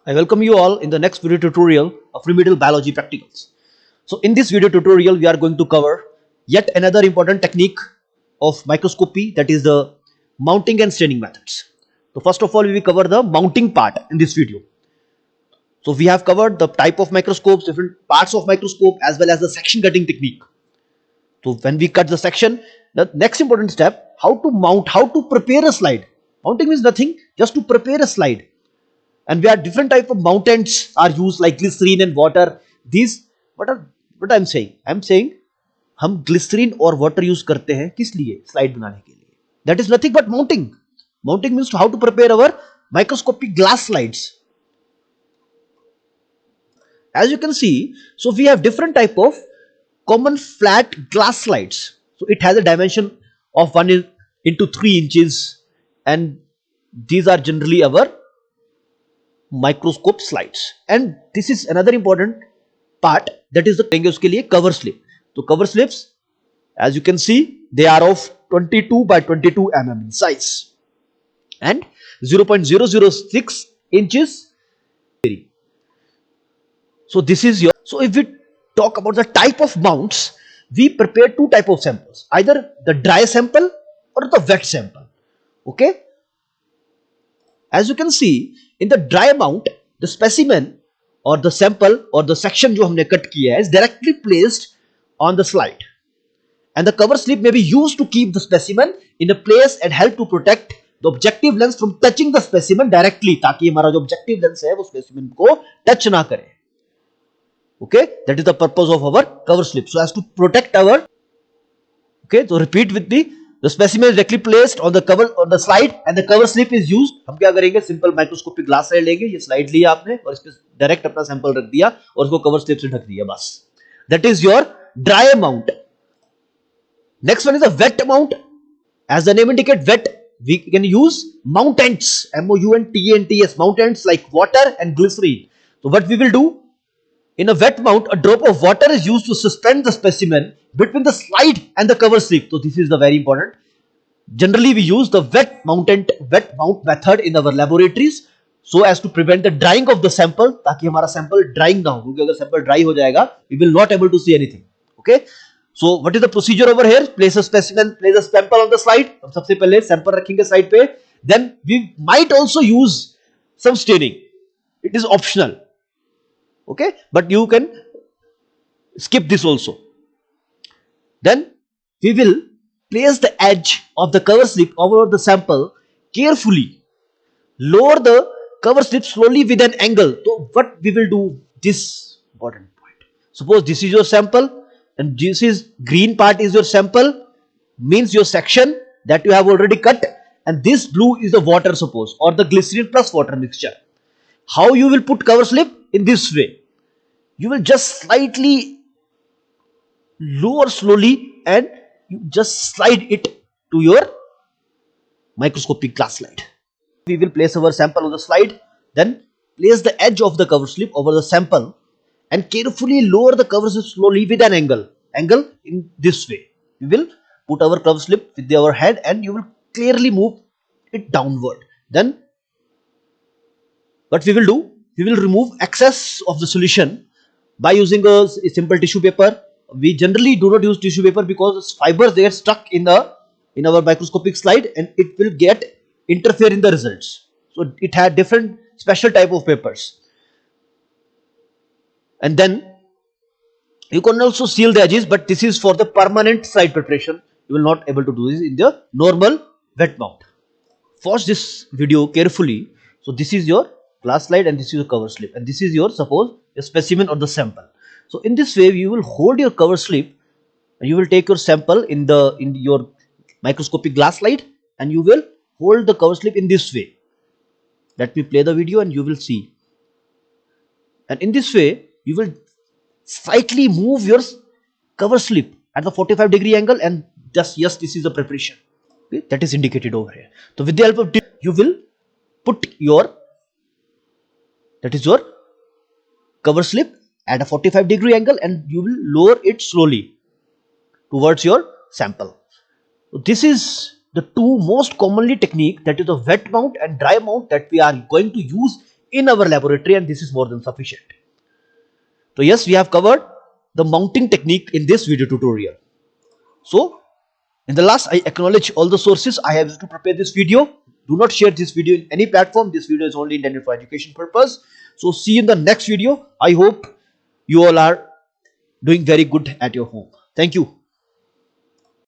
I welcome you all in the next video tutorial of remedial biology practicals. So in this video tutorial we are going to cover yet another important technique of microscopy, that is the mounting and staining methods. So first of all we will cover the mounting part in this video. So we have covered the type of microscopes, different parts of microscope as well as the section cutting technique. So when we cut the section, the next important step, how to mount, how to prepare a slide. Mounting means nothing, just to prepare a slide. And we have different type of mountants are used like glycerine and water. These what I'm saying? I'm saying हम glycerine और water use करते हैं किस लिए? Slide बनाने के लिए. That is nothing but mounting. Mounting means how to prepare our microscopic glass slides. As you can see, so we have different type of common flat glass slides. So it has a dimension of 1 into 3 inches, and these are generally our microscope slides. And this is another important part, that is the uske liye cover slip. So cover slips, as you can see, they are of 22 by 22 mm in size and 0.006 inches. So this is your, so if we talk about the type of mounts, we prepare two type of samples, either the dry sample or the wet sample. Okay, as you can see, in the dry mount, the specimen or the sample or the section जो हमने cut किया है is directly placed on the slide, and the cover slip may be used to keep the specimen in a place and help to protect the objective lens from touching the specimen directly, ताकि हमारा जो objective lens है वो specimen को touch ना करे. Okay, that is the purpose of our cover slip, so as to protect our. Okay, so repeat with me. The specimen is directly placed on the cover on the slide and the cover slip is used. हम क्या करेंगे, simple microscopic glass slide लेंगे, ये slide लिया आपने और इस पे डायरेक्ट अपना सैंपल रख दिया और उसको कवर स्लिप से ढक दिया, बस. That is your dry mount. Next one is a wet mount. As the name indicates, wet, we can use mountants, M-O-U-N-T-A-N-T-S, mountants like water and glycerine. So what we will do, in a wet mount, a drop of water is used to suspend the specimen between the slide and the cover slip. So this is the very important. Generally we use the wet mount method in our laboratories so as to prevent the drying of the sample, ताकि हमारा sample drying ना हो, क्योंकि अगर sample dry हो जाएगा we will not able to see anything. Okay, so what is the procedure over here? Place a specimen, place a sample on the slide. हम सबसे पहले sample रखेंगे slide पे. Then we might also use some staining. It is optional. Okay, but you can skip this also. Then we will place the edge of the cover slip over the sample carefully. Lower the cover slip slowly with an angle. So what we will do, this important point. Suppose this is your sample and this is green part is your sample, means your section that you have already cut, and this blue is the water, suppose, or the glycerine plus water mixture. How you will put cover slip? In this way. You will just slightly lower slowly and you just slide it to your microscopic glass slide. We will place our sample on the slide, then place the edge of the cover slip over the sample and carefully lower the cover slip slowly with an angle in this way. We will put our cover slip with our head and you will clearly move it downward. Then what we will do, we will remove excess of the solution by using a simple tissue paper. We generally do not use tissue paper because fibers, they get stuck in our microscopic slide and it will interfere in the results. So it had different special type of papers. And then you can also seal the edges, but this is for the permanent slide preparation. You will not able to do this in the normal wet mount. Watch this video carefully. So this is your glass slide and this is your cover slip, and this is your, suppose, your specimen or the sample. So in this way you will hold your cover slip and you will take your sample in your microscopic glass slide and you will hold the cover slip in this way. Let me play the video and you will see. And in this way you will slightly move your cover slip at the 45-degree angle, and just, yes, this is the preparation. Okay, that is indicated over here. So with the help of you will put your, that is your cover slip at a 45-degree angle and you will lower it slowly towards your sample. So this is the two most commonly technique, that is the wet mount and dry mount, that we are going to use in our laboratory, and this is more than sufficient. So yes, we have covered the mounting technique in this video tutorial. So in the last, I acknowledge all the sources I have used to prepare this video. Do not share this video in any platform. This video is only intended for education purpose. So see you in the next video. I hope you all are doing very good at your home. Thank you.